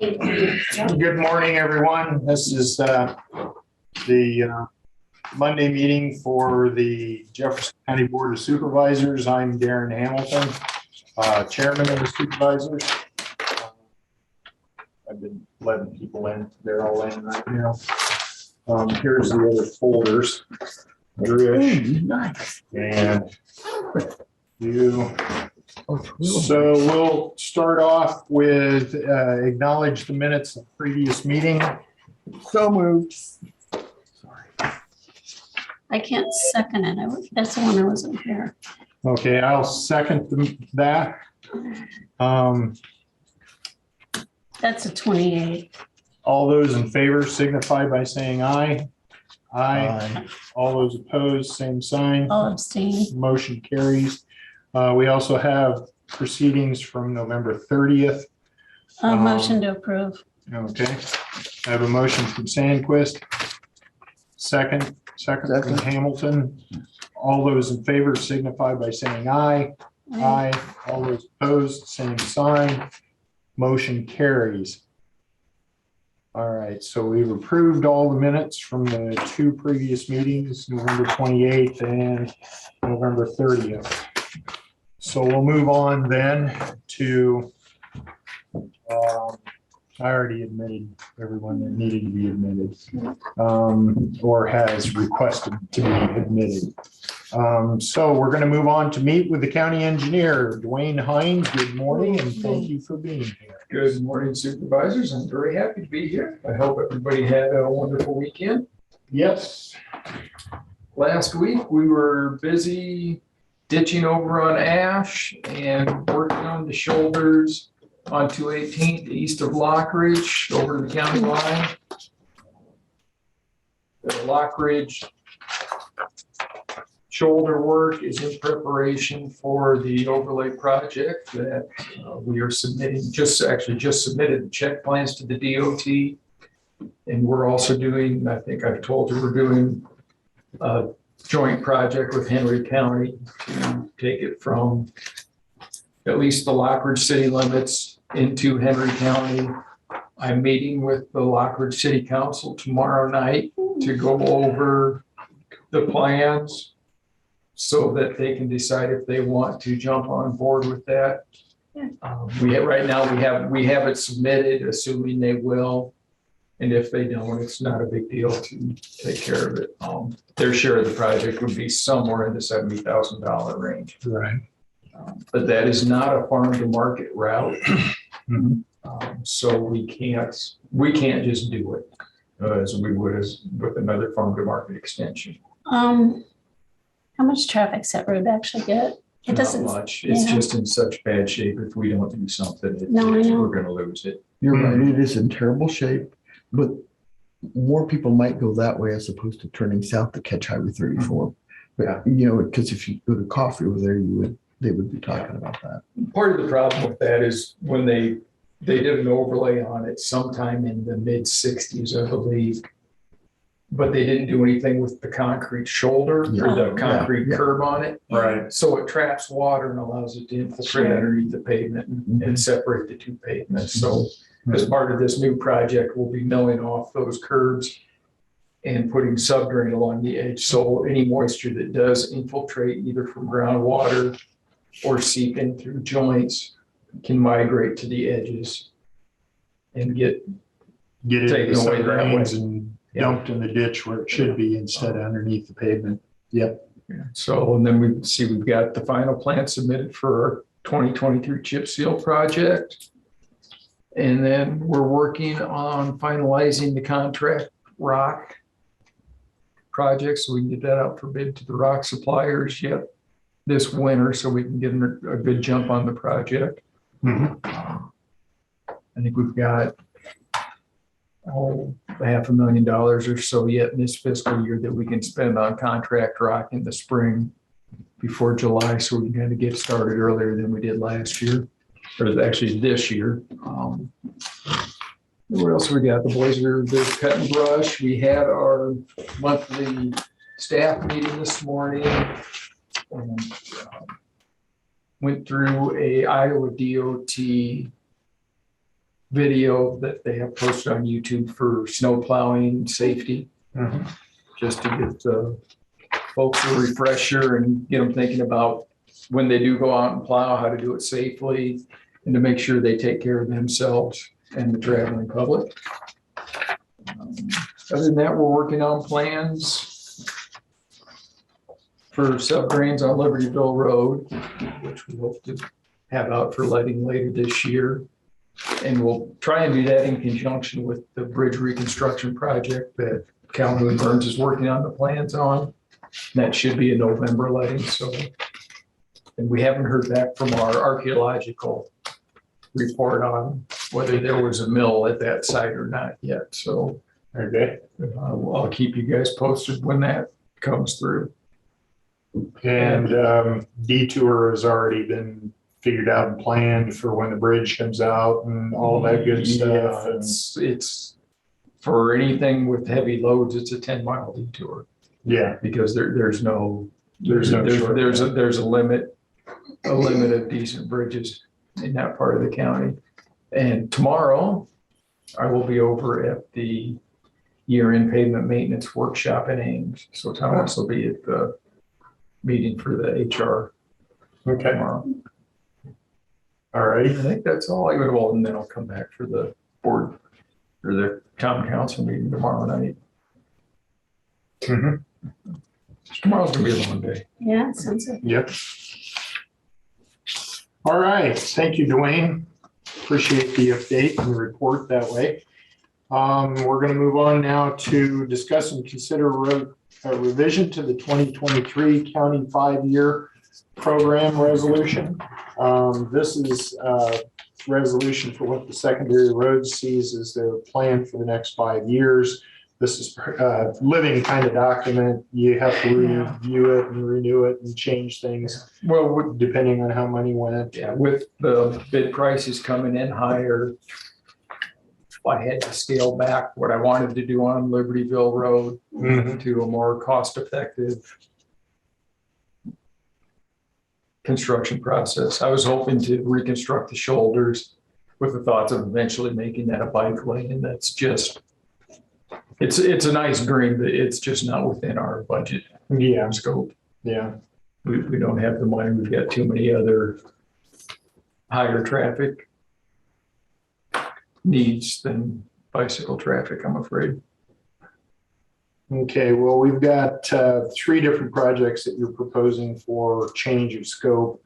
Good morning, everyone. This is the Monday meeting for the Jefferson County Board of Supervisors. I'm Darren Hamilton, Chairman of the Supervisors. I've been letting people in. They're all in right now. Here's the other folders. Nice. And you. So we'll start off with acknowledge the minutes of the previous meeting. So moved. Sorry. I can't second it. That's the one I wasn't here. Okay, I'll second that. That's a 28. All those in favor signify by saying aye. Aye. Aye. All those opposed, same sign. I'll abstain. Motion carries. We also have proceedings from November 30th. Motion to approve. Okay. I have a motion from Sandquist. Second from Hamilton. All those in favor signify by saying aye. Aye. All those opposed, same sign. Motion carries. All right, so we've approved all the minutes from the two previous meetings, November 28th and November 30th. So we'll move on then to, I already admitted everyone that needed to be admitted or has requested to be admitted. So we're going to move on to meet with the county engineer, Dwayne Hines. Good morning and thank you for being here. Good morning, supervisors. I'm very happy to be here. I hope everybody had a wonderful weekend. Yes. Last week, we were busy ditching over on Ash and working on the shoulders on 218th east of Lockridge over to the county line. The Lockridge shoulder work is in preparation for the overlay project that we are submitting, just submitted the check plans to the DOT. And we're also doing, I think I've told you, we're doing a joint project with Henry County to take it from at least the Lockridge city limits into Henry County. I'm meeting with the Lockridge City Council tomorrow night to go over the plans so that they can decide if they want to jump on board with that. Right now we have it submitted, assuming they will. And if they don't, it's not a big deal to take care of it. Their share of the project would be somewhere in the $70,000 range. Right. But that is not a farm to market route. Mm-hmm. So we can't just do it as we would with another farm to market extension. How much traffic's that road actually get? It doesn't much. It's just in such bad shape. If we don't do something, we're going to lose it. You're right. It is in terrible shape, but more people might go that way as opposed to turning south to catch Highway 34. But, because if you go to Coffee over there, they would be talking about that. Part of the problem with that is when they did an overlay on it sometime in the mid 60s, I believe, but they didn't do anything with the concrete shoulder or the concrete curb on it. Right. So it traps water and allows it to infiltrate underneath the pavement and separate the two pavements. So as part of this new project, we'll be milling off those curbs and putting subdrain along the edge. So any moisture that does infiltrate either from groundwater or seep in through joints can migrate to the edges and get it taken away that way. and dumped in the ditch where it should be instead of underneath the pavement. Yep. Yeah. So, and then we've got the final plan submitted for our 2023 chip seal project. And then we're working on finalizing the contract rock project so we can get that out for bid to the rock suppliers yet this winter so we can get a good jump on the project. Mm-hmm. I think we've got $500,000 or so yet in this fiscal year that we can spend on contract rock in the spring before July, so we can kind of get started earlier than we did last year, or actually this year. What else we got? The boys are cut and brush. We had our monthly staff meeting this morning and went through a Iowa DOT video that they have posted on YouTube for snow plowing safety, Mhm. just to get the folks a refresher and get them thinking about when they do go out and plow, how to do it safely, and to make sure they take care of themselves and the traveling public. Other than that, we're working on plans for subdrains on Libertyville Road, which we hope to have out for lighting later this year. And we'll try and do that in conjunction with the bridge reconstruction project that Calhoun Burns is working on the plans on. That should be a November lighting, so. And we haven't heard back from our archaeological report on whether there was a mill at that site or not yet, so. Okay. I'll keep you guys posted when that comes through. And detour has already been figured out and planned for when the bridge comes out and all that good stuff. Yeah, it's for anything with heavy loads, it's a 10-mile detour. Yeah, Because there's no there's no short. there's a limit of decent bridges in that part of the county. And tomorrow I will be over at the year-end pavement maintenance workshop in Ames. So Thomas will be at the meeting for the HR Okay, tomorrow. all right. I think that's all I would, well, and then I'll come back for the board or the town council meeting tomorrow night. Mhm. Tomorrow's gonna be a long day. Yeah, sounds like. Yep. All right, thank you, Dwayne. Appreciate the update and the report that way. We're gonna move on now to discuss and consider a revision to the 2023 county 5-year program resolution. This is a resolution for what the secondary roads sees as their plan for the next 5 years. This is a living kind of document. You have to review it and renew it and change things Well, depending on how money went. yeah, with the bid prices coming in higher, I had to scale back what I wanted to do on Libertyville Road Mhm. to a more cost-effective construction process. I was hoping to reconstruct the shoulders with the thoughts of eventually making that a bike lane, and that's just, it's a nice dream, but it's just not within our budget Yeah, scope. yeah. We don't have the money. We've got too many other higher traffic needs than bicycle traffic, I'm afraid. Okay, well, we've got 3 different projects that you're proposing for change of scope.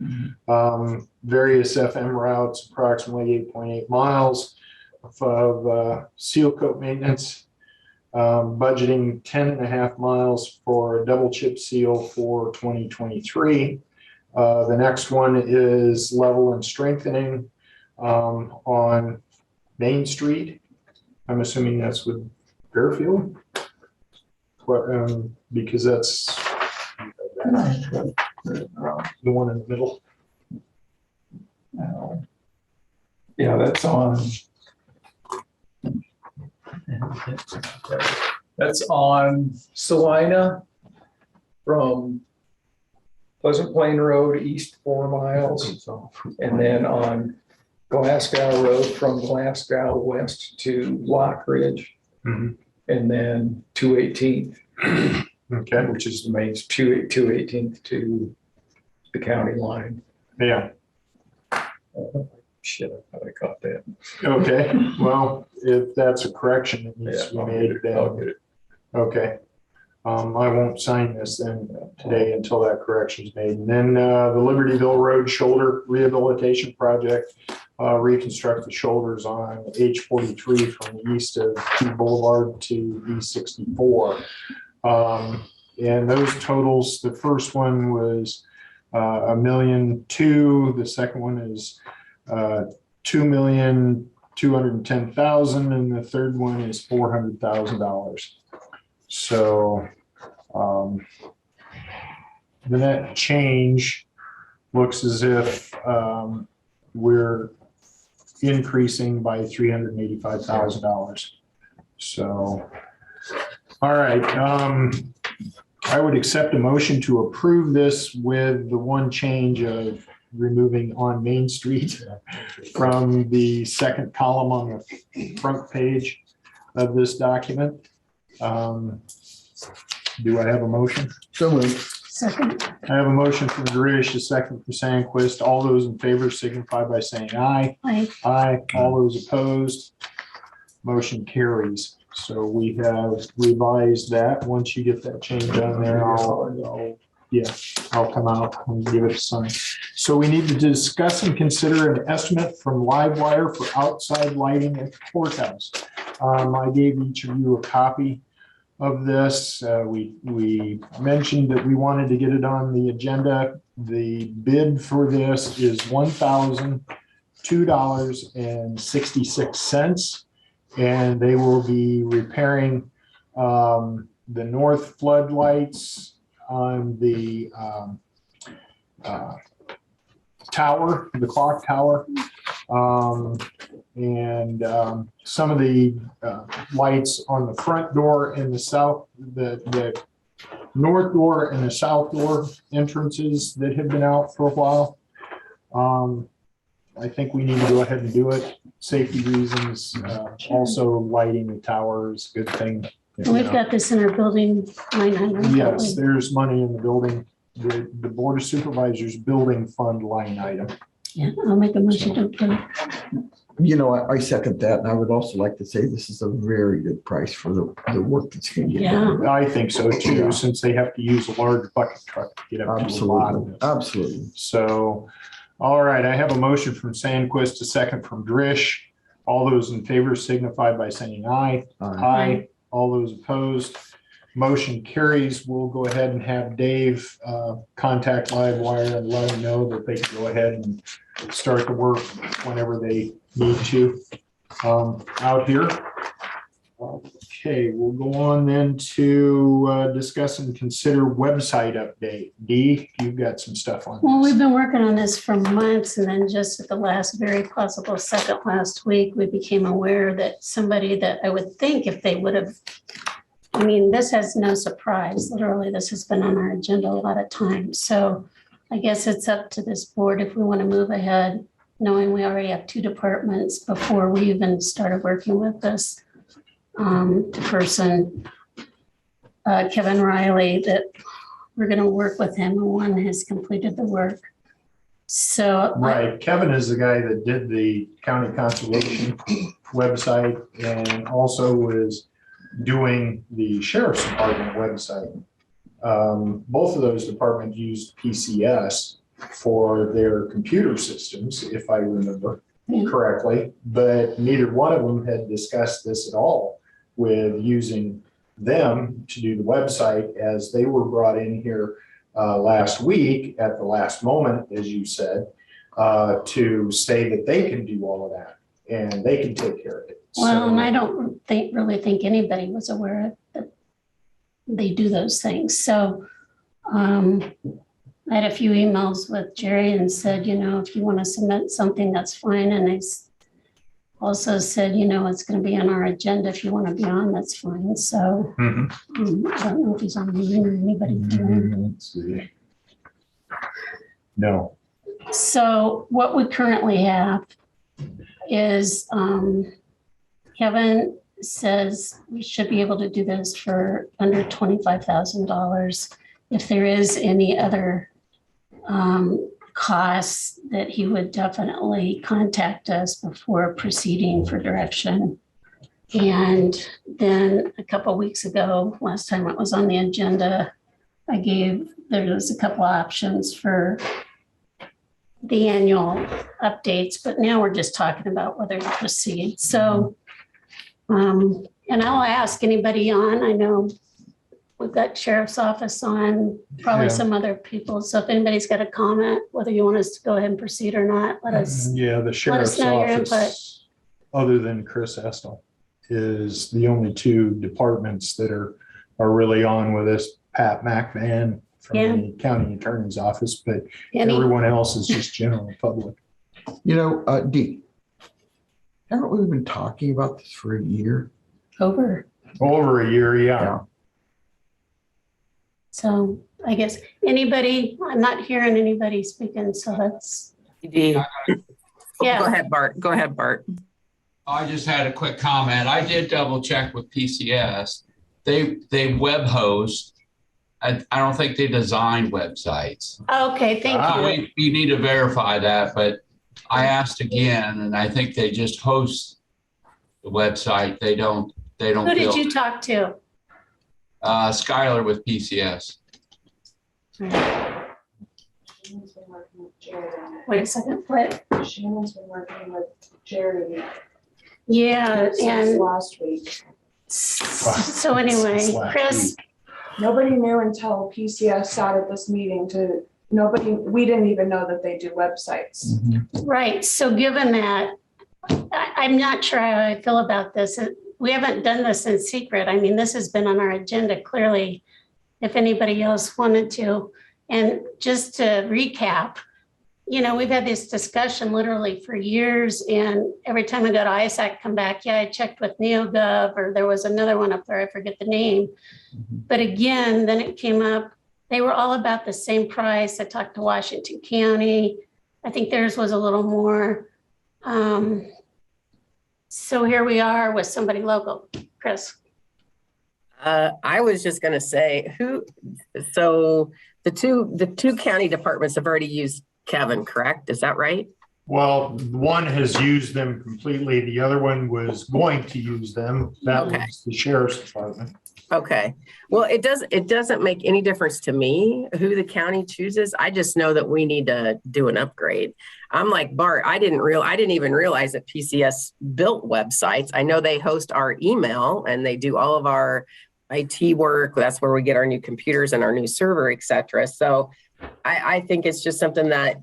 Various FM routes, approximately 8.8 miles of seal coat maintenance, budgeting 10.5 miles for a double chip seal for 2023. The next one is level and strengthening on Main Street. I'm assuming that's with Fairfield. Because that's the one in the middle. Yeah, that's on. That's on Salina from Pleasant Plain Road east 4 miles, and then on Glasgow Road from Glasgow west to Lock Ridge, Mhm. and then 218th, Okay, which is the main 218th to the county line. yeah, Shit, I thought I caught that. okay, well, if that's a correction that needs to be I'll made, get it. I'll then, get it. okay. I won't sign this then today until that correction is made. And then the Libertyville Road Shoulder Rehabilitation Project, reconstruct the shoulders on H43 from the east of Key Boulevard to E64. And those totals, the first one was $1.2 million. The second one is $2,210,000, and the third one is $400,000. So the net change looks as if we're increasing by $385,000. So, all right. I would accept a motion to approve this with the one change of removing on Main Street from the second column on the front page of this document. Do I have a motion? So moved. Second. I have a motion from Grish, a second from Sandquist. All those in favor signify by saying aye. Aye. Aye. All those opposed, motion carries. So we have revised that. Once you get that change on there, I'll come out and give it a sign. So we need to discuss and consider an estimate from Livewire for outside lighting at the courthouse. I gave each of you a copy of this. We mentioned that we wanted to get it on the agenda. The bid for this is $1,002.66. And they will be repairing the north floodlights on the tower, the clock tower. And some of the lights on the front door and the south, the north door and the south door entrances that have been out for a while. I think we need to go ahead and do it. Safety reasons, also lighting the tower is a good thing. We've got this in our building line item. Yes, there's money in the building, the Board of Supervisors building fund line item. Yeah, I'll make a motion to approve. You know, I second that, and I would also like to say this is a very good price for the work that's going to get done. I think so too, since they have to use a large bucket truck to get up to a lot of Absolutely, it. absolutely. So, all right, I have a motion from Sandquist, a second from Drish. All those in favor signify by saying aye. Aye. All those opposed, motion carries. We'll go ahead and have Dave contact Livewire and let them know that they can go ahead and start the work whenever they need to out here. Okay, we'll go on then to discuss and consider website update. Dee, you've got some stuff on Well, this. we've been working on this for months, and then just at the last, very possible second last week, we became aware that somebody that I would think if they would have, I mean, this has no surprise. Literally, this has been on our agenda a lot of times. So I guess it's up to this board if we want to move ahead, knowing we already have two departments before we even started working with this person, Kevin Riley, that we're going to work with him, and one has completed the work. So Right, Kevin is the guy that did the county conservation website and also was doing the sheriff's department website. Both of those departments used PCS for their computer systems, if I remember correctly, but neither one of them had discussed this at all with using them to do the website, as they were brought in here last week at the last moment, as you said, to say that they can do all of that and they can take care of it. well, and I don't really think anybody was aware that they do those things. So I had a few emails with Jerry and said, you know, if you want to submit something, that's fine. And I also said, you know, it's going to be on our agenda. If you want to be on, that's fine. So Mhm. I don't know if he's on the or anybody. Let's see. No. So what we currently have is Kevin says we should be able to do this for under $25,000. If there is any other costs, that he would definitely contact us before proceeding for direction. And then a couple of weeks ago, last time it was on the agenda, there was a couple of options for the annual updates, but now we're just talking about whether to proceed. So, and I'll ask anybody on, I know we've got sheriff's office on, probably Yeah. some other people. So if anybody's got a comment, whether you want us to go ahead and proceed or not, let us. Yeah, the sheriff's know your office, other than Chris Estel, is the only two departments that are really on with this. Pat McMahon from the county attorney's office, but everyone else is just general public. You know, Dee, haven't we been talking about this for a year? Over. Over a year, yeah. So I guess anybody, I'm not hearing anybody speaking, so that's, Go yeah. ahead, Bart. Go ahead, Bart. I just had a quick comment. I did double check with PCS. They web host. I don't think they design websites. Okay, thank you. We need to verify that, but I asked again, and I think they just host the website. They don't Who did build. you talk to? Skylar with PCS. Shannon's been working with Jerry on it. Wait a second, what? Shannon's been working with Jerry Yeah, since and last week. so anyway, Since last Chris, Nobody knew until PCS sat at this meeting we didn't even know that they do websites. right, so given that, I'm not sure how I feel about this. We haven't done this in secret. I mean, this has been on our agenda clearly, if anybody else wanted to. And just to recap, you know, we've had this discussion literally for years, and every time I go to ISAC, come back, yeah, I checked with NeoGov, or there was another one up there, I forget the name. But again, then it came up, they were all about the same price. I talked to Washington County. I think theirs was a little more. So here we are with somebody local. Chris. I was just going to say so the two county departments have already used Kevin, correct? Is that right? Well, one has used them completely. The other one was going to use them. That Okay. was the sheriff's department. Okay. Well, it doesn't make any difference to me who the county chooses. I just know that we need to do an upgrade. I'm like Bart, I didn't even realize that PCS built websites. I know they host our email and they do all of our IT work. That's where we get our new computers and our new server, et cetera. So I think it's just something that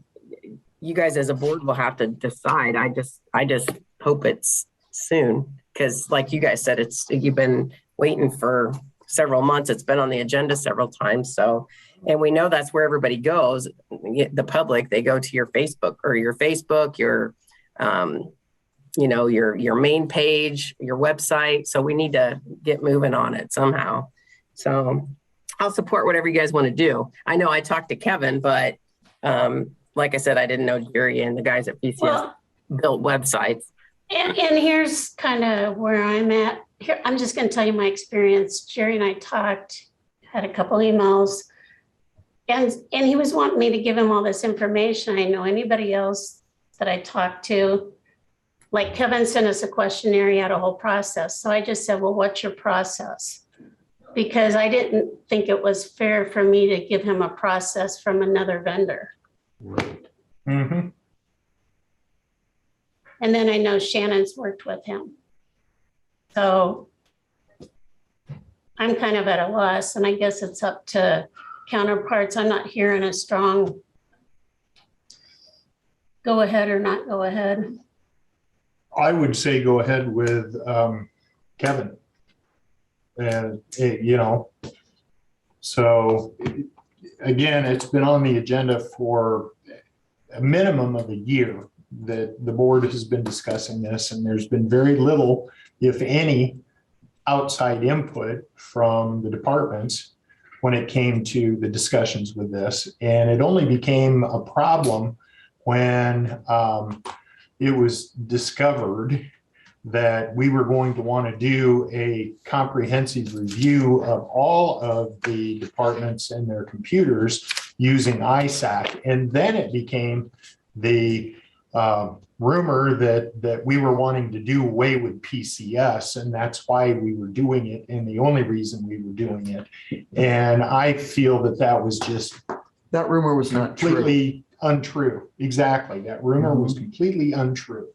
you guys as a board will have to decide. I just hope it's soon, because like you guys said, you've been waiting for several months. It's been on the agenda several times. So, and we know that's where everybody goes. The public, they go to your Facebook, your main page, your website. So we need to get moving on it somehow. So I'll support whatever you guys want to do. I know I talked to Kevin, but like I said, I didn't know Jerry and the guys at PCS built websites. And here's kind of where I'm at. Here, I'm just going to tell you my experience. Jerry and I talked, had a couple emails, and he was wanting me to give him all this information. I know anybody else that I talked to, like Kevin sent us a questionnaire, he had a whole process. So I just said, well, what's your process? Because I didn't think it was fair for me to give him a process from another vendor. Mm-hmm. And then I know Shannon's worked with him. So I'm kind of at a loss, and I guess it's up to counterparts. I'm not hearing a strong go ahead or not go ahead. I would say go ahead with Kevin. And, so again, it's been on the agenda for a minimum of a year that the board has been discussing this, and there's been very little, if any, outside input from the departments when it came to the discussions with this. And it only became a problem when it was discovered that we were going to want to do a comprehensive review of all of the departments and their computers using ISAC. And then it became the rumor that we were wanting to do away with PCS, and that's why we were doing it, and the only reason we were doing it. And I feel that was just That rumor was not true. completely untrue. Exactly. That rumor was completely untrue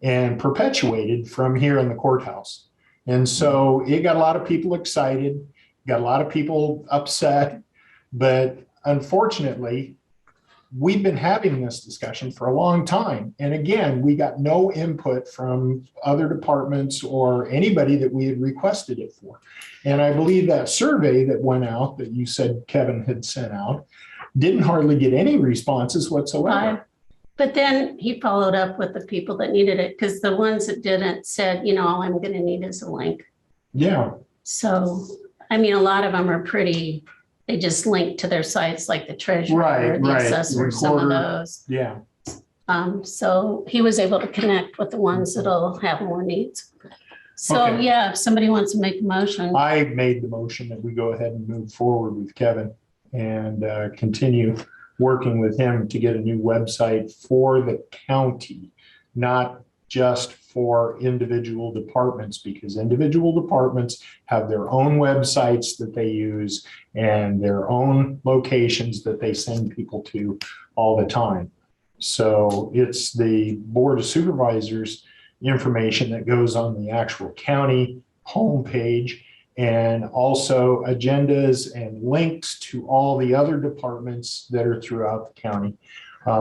and perpetuated from here in the courthouse. And so it got a lot of people excited, got a lot of people upset, but unfortunately, we've been having this discussion for a long time. And again, we got no input from other departments or anybody that we had requested it for. And I believe that survey that went out that you said Kevin had sent out didn't hardly get any responses whatsoever. But then he followed up with the people that needed it, because the ones that didn't said, all I'm going to need is a link. Yeah. So, I mean, a lot of them are pretty they just link to their sites like the treasurer, Right, the right. assessor, some of Recorder. those. Yeah, So he was able to connect with the ones that'll have more needs. So, Okay. yeah, if somebody wants to make a motion, I made the motion that we go ahead and move forward with Kevin and continue working with him to get a new website for the county, not just for individual departments, because individual departments have their own websites that they use and their own locations that they send people to all the time. So it's the Board of Supervisors information that goes on the actual county homepage, and also agendas and links to all the other departments that are throughout the county.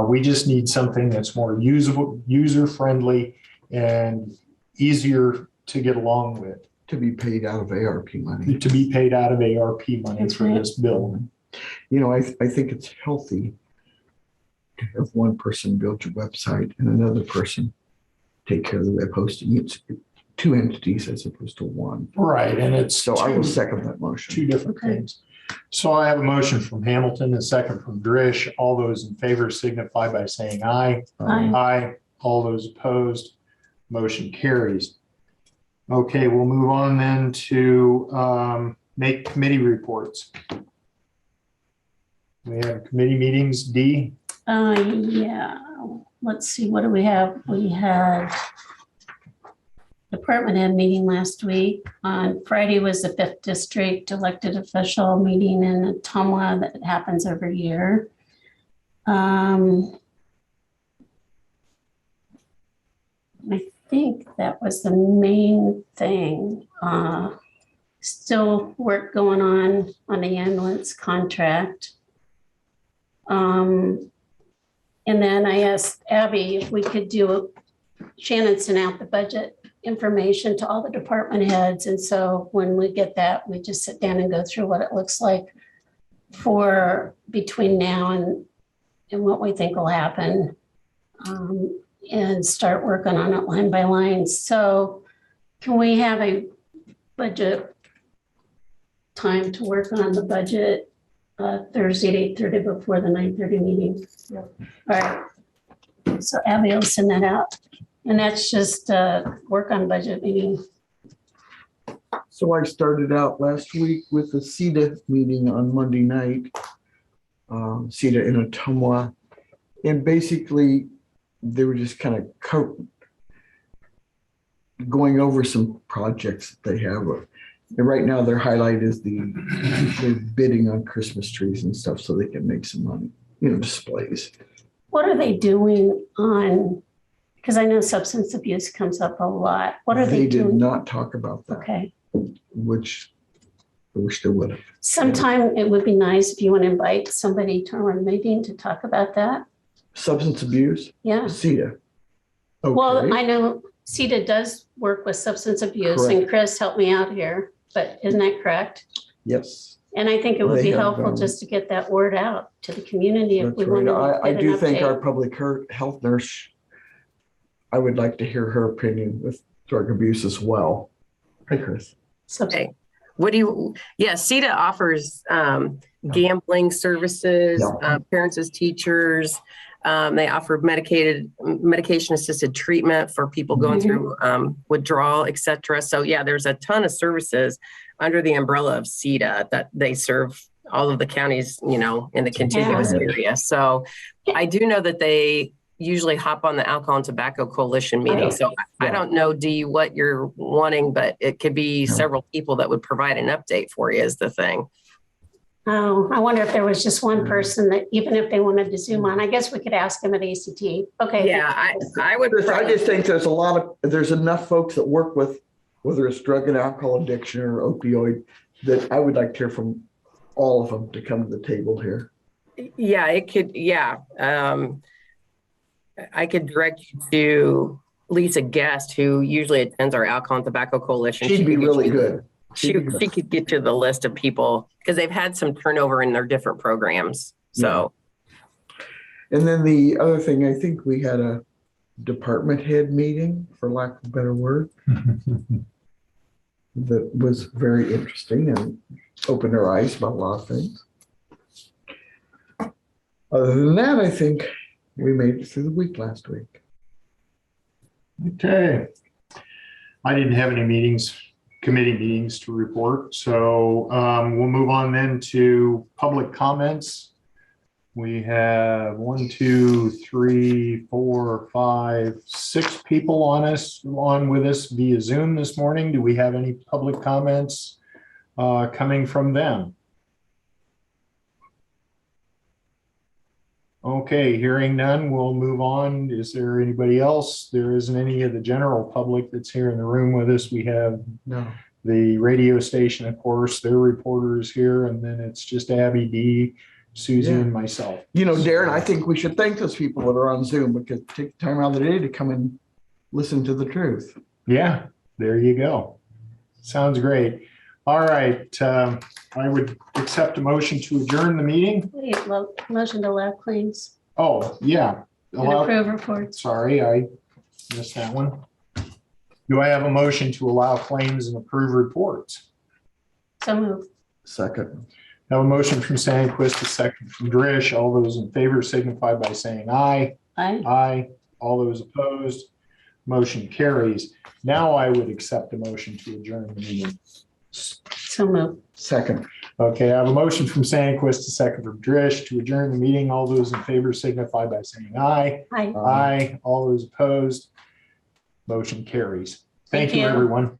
We just need something that's more usable, user-friendly, and easier to get along with, To be paid out of ARP money. to be paid out of ARP money That's for right. this bill. You know, I think it's healthy to have one person build your website and another person take care of the web hosting. It's two entities as opposed to one. Right, and it's So I will two second that motion. different Okay. things. So I have a motion from Hamilton, a second from Drish. All those in favor signify by saying aye. Aye. Aye. All those opposed, motion carries. Okay, we'll move on then to make committee reports. We have committee meetings, D. yeah, let's see, what do we have? We had department head meeting last week. On Friday was the 5th district elected official meeting in Ottumwa that happens every year. I think that was the main thing. Still work going on the ambulance contract. And then I asked Abby if we could Shannon sent out the budget information to all the department heads. And so when we get that, we just sit down and go through what it looks like for between now and what we think will happen. And start working on it line by line. So can we have a budget time to work on the budget Thursday at 8:30 before the 9:30 meeting? Yep. All right. So Abby will send that out. And that's just work on budget meeting. So I started out last week with the CETA meeting on Monday night, CETA in Ottumwa. And basically, they were just kind of going over some projects that they have. And right now, their highlight is they're bidding on Christmas trees and stuff so they can make some money, displays. What are they doing on, because I know substance abuse comes up a lot. What are they They did doing? not talk about that, Okay. which I wish they would have. Sometime it would be nice if you want to invite somebody to our meeting to talk about that. Substance abuse, Yeah. CETA. Well, Okay. I know CETA does work with substance abuse, and Chris helped me out here, but isn't that correct? Yes, And I think it would They be have, helpful just to get that word out to the community if that's we want right. to I get do an think our update. public health nurse, I would like to hear her opinion with drug abuse as well. Hi, Chris. Okay. CETA offers gambling services, Yeah. parents as teachers. They offer medication-assisted treatment for people going through withdrawal, et cetera. So yeah, there's a ton of services under the umbrella of CETA that they serve all of the counties, in the contiguous Yeah. area. So I do know that they usually hop on the Alcohol and Tobacco Coalition meeting. So I don't know, Dee, what you're wanting, but it could be several people that would provide an update for you is the thing. Oh, I wonder if there was just one person that, even if they wanted to Zoom on, I guess we could ask them at ACT. Okay. Yeah, I would. Chris, I just think there's enough folks that work with, whether it's drug and alcohol addiction or opioid, that I would like to hear from all of them to come to the table here. Yeah, it could. Yeah. I could direct you to Lisa Guest, who usually attends our Alcohol and Tobacco Coalition. She'd be really good. She could get you the list of people because they've had some turnover in their different programs. So, And then the other thing, I think we had a department head meeting, for lack of a better word, that was very interesting and opened our eyes about a lot of things. Other than that, I think we made it through the week last week. Okay. I didn't have any committee meetings to report, so we'll move on then to public comments. We have 1, 2, 3, 4, 5, 6 people on with us via Zoom this morning. Do we have any public comments coming from them? Okay, hearing none, we'll move on. Is there anybody else? There isn't any of the general public that's here in the room with us. We have No. the radio station, of course, their reporters here, and then it's just Abby, Dee, Susie, and myself. You know, Darren, I think we should thank those people that are on Zoom because take the time out of the day to come and listen to the truth. Yeah, there you go. Sounds great. All right, I would accept a motion to adjourn the meeting. Wait, well, motion to allow claims Oh, yeah. and approve reports. Sorry, I missed that one. Do I have a motion to allow claims and approve reports? So moved. Second. Have a motion from Sandquist, a second from Drish. All those in favor signify by saying aye. Aye. Aye. All those opposed, motion carries. Now I would accept a motion to adjourn the meeting. So moved. Second. Okay, I have a motion from Sandquist, a second from Drish to adjourn the meeting. All those in favor signify by saying aye. Aye. Aye. All those opposed, motion carries. Thank Thank you, you. everyone.